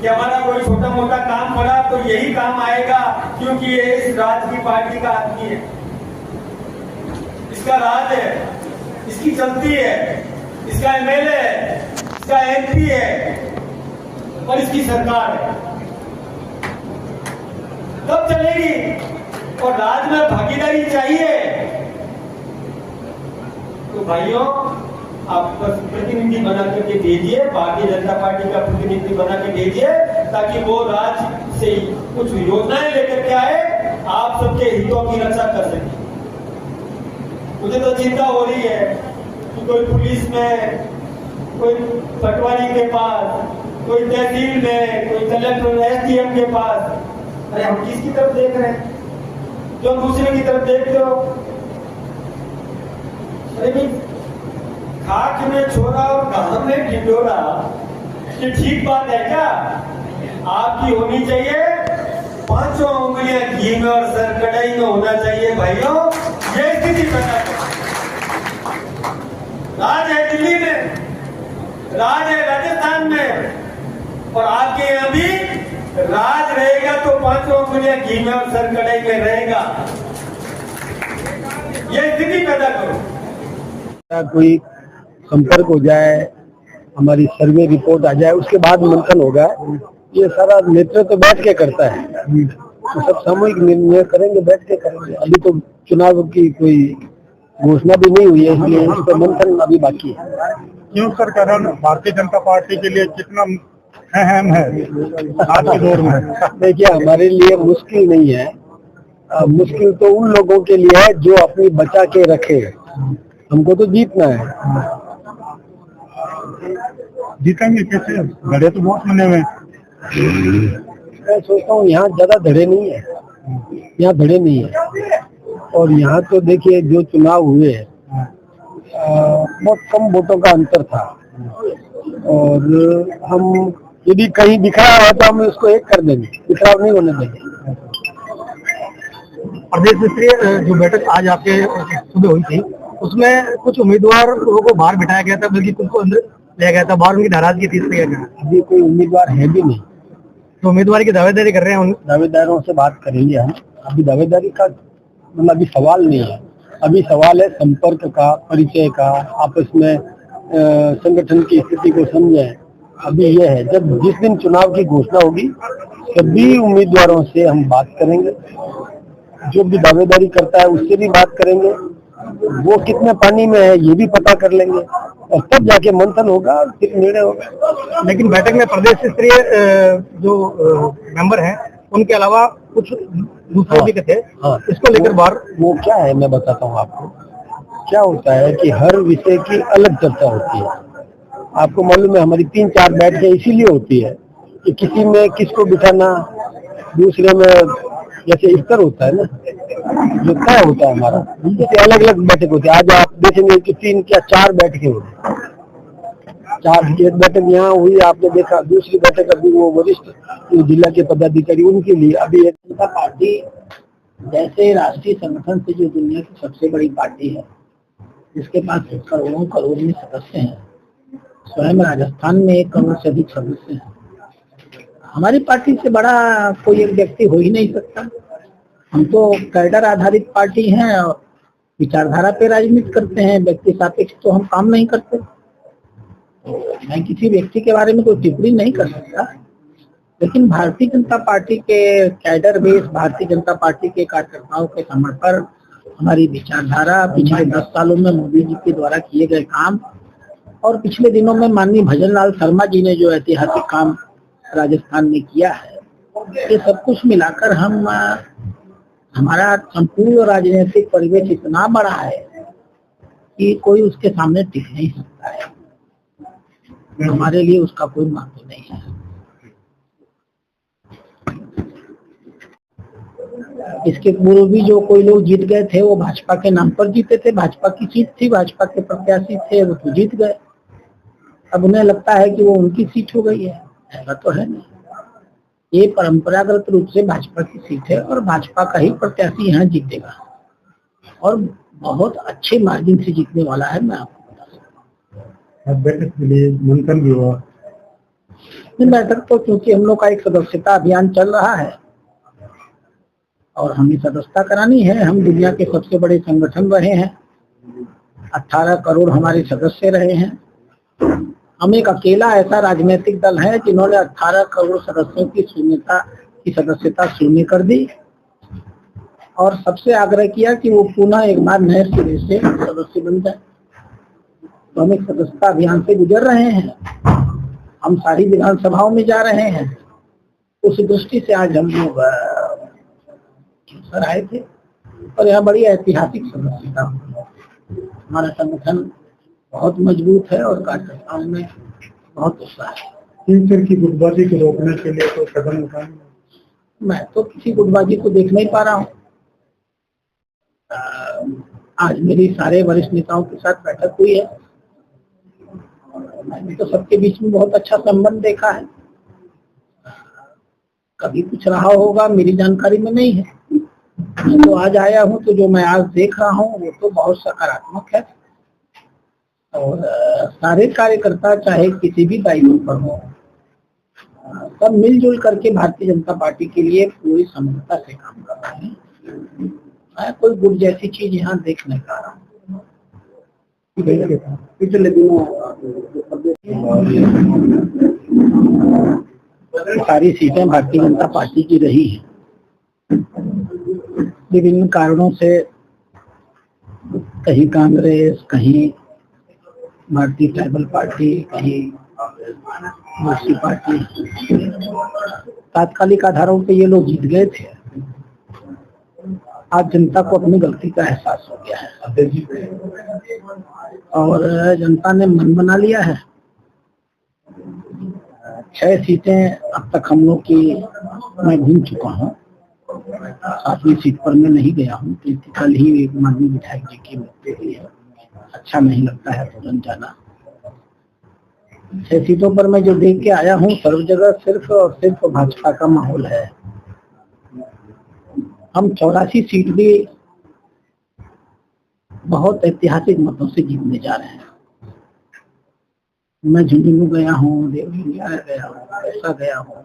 कि हमारा कोई छोटा मोटा काम पड़ा तो यही काम आएगा, क्योंकि ये इस राज की पार्टी का आदमी है, इसका राज है, इसकी चलती है, इसका एमएलए है, इसका एमपी है और इसकी सरकार है, तब चलेगी। और राज में भागीदारी चाहिए तो भाइयों आप प्रतिनिधि बना करके भेजिए, भारतीय जनता पार्टी का प्रतिनिधि बना के भेजिए, ताकि वो राज्य से कुछ योजनाएं लेकर के आए, आप सबके हितों की रक्षा कर सके। मुझे तो चिंता हो रही है कि कोई पुलिस में, कोई पटवारी के पास, कोई तहसील में, कोई कलेक्टर एसडीएम के पास, अरे हम किसकी तरफ देख रहे हैं? जो दूसरे की तरफ देखते हो। अरे भाई, खाक में छोरा और घाम में ढिंडोरा, ये ठीक बात है क्या? आपकी होनी चाहिए 5 उंगलियां घी में और सर कढ़ाई में होना चाहिए भाइयों। ये स्थिति पैदा है। राज है दिल्ली में, राज है राजस्थान में, और आपके यहाँ भी राज रहेगा तो 5 उंगलियां घी में और सर कढ़ाई में रहेगा। ये स्थिति पैदा करो। कोई संपर्क हो जाए, हमारी सर्वे रिपोर्ट आ जाए, उसके बाद मंथन होगा। ये सारा नेतृत्व तो बैठ के करता है, तो सब सामूहिक निर्णय करेंगे, बैठ के करेंगे। अभी तो चुनाव की कोई घोषणा भी नहीं हुई है, इसलिए इस पर मंथन अभी बाकी है। क्यों सर, कारण भारतीय जनता पार्टी के लिए कितना अहम है आज के दौर में? देखिए, हमारे लिए मुश्किल नहीं है, मुश्किल तो उन लोगों के लिए है जो अपनी बचा के रखे। हमको तो जीतना है। जीतेंगे कैसे? धड़े तो बहुत बने हुए। मैं सोचता हूँ यहाँ ज्यादा धड़े नहीं है, यहाँ धड़े नहीं है। और यहाँ तो देखिए जो चुनाव हुए बहुत कम वोटों का अंतर था, और हम यदि कहीं बिखरा हुआ तो हम उसको एक कर देंगे, बिखराव नहीं होने देंगे। प्रदेश स्तरीय जो बैठक आज आपके सुबह हुई थी, उसमें कुछ उम्मीदवार को बाहर बिठाया गया था, बल्कि कुछ को अंदर लिया गया था, बाहर उनकी नाराजगी थी। अभी कोई उम्मीदवार है भी नहीं, तो उम्मीदवार की दावेदारी कर रहे हैं। उन दावेदारों से बात करेंगे हम। अभी दावेदारी का मतलब अभी सवाल नहीं है, अभी सवाल है संपर्क का, परिचय का, आपस में संगठन की स्थिति को समझें। अभी ये है, जब जिस दिन चुनाव की घोषणा होगी सभी उम्मीदवारों से हम बात करेंगे, जो भी दावेदारी करता है उससे भी बात करेंगे, वो कितने पानी में है ये भी पता कर लेंगे, और तब जाके मंथन होगा, फिर निर्णय होगा। लेकिन बैठक में प्रदेश स्तरीय जो मेंबर हैं, उनके अलावा कुछ दूसरे भी थे। इसको लेकर बाहर वो क्या है, मैं बताता हूँ आपको। क्या होता है कि हर विषय की अलग चर्चा होती है। आपको मालूम है, हमारी 3-4 बैठकें इसीलिए होती है कि किसी में किसको बिठाना, दूसरे में जैसे स्तर होता है ना, जो तय होता है हमारा, जैसे अलग अलग बैठक होती है। आज आप देखेंगे कि 3 या 4 बैठकें होती, 4 एक बैठक यहाँ हुई, आपने देखा। दूसरी बैठक अभी वो वरिष्ठ जिला के पदाधिकारी, उनके लिए अभी एक जनता पार्टी जैसे राष्ट्रीय संगठन से जो दुनिया की सबसे बड़ी पार्टी है, जिसके पास करोड़ों करोड़ में सदस्य हैं, स्वयं राजस्थान में 1 करोड़ से अधिक सदस्य हैं। हमारी पार्टी से बड़ा कोई एक व्यक्ति हो ही नहीं सकता। हम तो कैडर आधारित पार्टी हैं और विचारधारा पे राजनीति करते हैं, व्यक्ति सापेक्ष तो हम काम नहीं करते। मैं किसी व्यक्ति के बारे में कोई टिप्पणी नहीं कर सकता, लेकिन भारतीय जनता पार्टी के cadre base, Bharatiya Janata party के कार्यकर्ताओं के समर्पण पर हमारी विचारधारा, पिछले 10 सालों में मोदी जी के द्वारा किए गए काम, और पिछले दिनों में माननीय भजन लाल शर्मा जी ने जो ऐतिहासिक काम राजस्थान में किया है, ये सब कुछ मिलाकर हम हमारा संपूर्ण राजनीतिक परिवेश इतना बड़ा है कि कोई उसके सामने टिक नहीं सकता है। हमारे लिए उसका कोई महत्व नहीं है। इसके पूर्व भी जो कोई लोग जीत गए थे वो भाजपा के नाम पर जीते थे, भाजपा की सीट थी, भाजपा के प्रत्याशी थे, वो तो जीत गए। अब उन्हें लगता है कि वो उनकी सीट हो गई है, ऐसा तो है नहीं। ये परंपरागत रूप से भाजपा की सीट है और भाजपा का ही प्रत्याशी यहाँ जीतेगा, और बहुत अच्छे मार्जिन से जीतने वाला है, मैं आपको बता सकता हूँ। बैठक के लिए मंथन भी हुआ। बैठक तो क्योंकि हम लोग का एक सदस्यता अभियान चल रहा है और हमें सदस्यता करानी है। हम दुनिया के सबसे बड़े संगठन रहे हैं, 18 करोड़ हमारे सदस्य रहे हैं। हम एक अकेला ऐसा राजनीतिक दल है जिन्होंने 18 करोड़ सदस्यों की सदस्यता शून्य कर दी और सबसे आग्रह किया कि वो पुनः एक बार नए सिरे से सदस्य बन जाए। तो हम एक सदस्यता अभियान से गुजर रहे हैं, हम सारी विधानसभाओं में जा रहे हैं। उस दृष्टि से आज हम लोग आए थे और यह बड़ी ऐतिहासिक सदस्यता। हमारा संगठन बहुत मजबूत है और कार्यकर्ताओं में बहुत उत्साह है। इन की गुटबाजी को रोकने के लिए कोई कदम उठाएंगे? मैं तो किसी गुटबाजी को देख नहीं पा रहा हूँ। आज मेरी सारे वरिष्ठ नेताओं के साथ बैठक हुई है। मैंने तो सबके बीच में बहुत अच्छा संबंध देखा है। कभी कुछ रहा होगा मेरी जानकारी में नहीं है। मैं तो आज आया हूँ तो जो मैं आज देख रहा हूँ वो तो बहुत सकारात्मक है और सारे कार्यकर्ता चाहे किसी भी दायित्व पर हो सब मिलजुल करके भारतीय जनता पार्टी के लिए पूरी समझौता से काम कर रहे हैं। मैं कोई गुट जैसी चीज यहाँ देख नहीं पा रहा हूँ। पिछले दिनों सारी सीटें भारतीय जनता पार्टी की रही है। विभिन्न कारणों से कहीं कांग्रेस, कहीं भारतीय ट्राइबल पार्टी, कहीं दूसरी पार्टी, तात्कालिक आधारों पे ये लोग जीत गए थे। आज जनता को अपनी गलती का एहसास हो गया है और जनता ने मन बना लिया है। 6 सीटें अब तक हम लोग की मैं घूम चुका हूँ। 7वीं सीट पर मैं नहीं गया हूँ क्योंकि कल ही एक माननीय विधायक जी की मृत्यु हुई है। अच्छा नहीं लगता है तुरंत जाना। 6 सीटों पर मैं जो देख के आया हूँ सर्व जगह सिर्फ और सिर्फ भाजपा का माहौल है। हम 84 सीट भी बहुत ऐतिहासिक मतों से जीतने जा रहे हैं। मैं झुंझुनू गया हूँ, देवरी गया हूँ, ऐसा गया हूँ,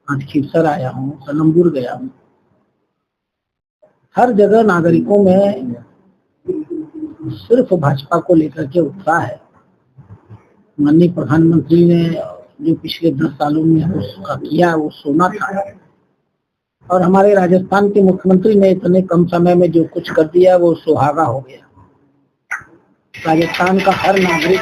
आज खीसर आया हूँ, सलमपुर गया हूँ। हर जगह नागरिकों में सिर्फ भाजपा को लेकर के उत्साह है। माननीय प्रधानमंत्री ने जो पिछले 10 सालों में उसका किया वो सोना था और हमारे राजस्थान के मुख्यमंत्री ने इतने कम समय में जो कुछ कर दिया वो सुहागा हो गया। राजस्थान का हर नागरिक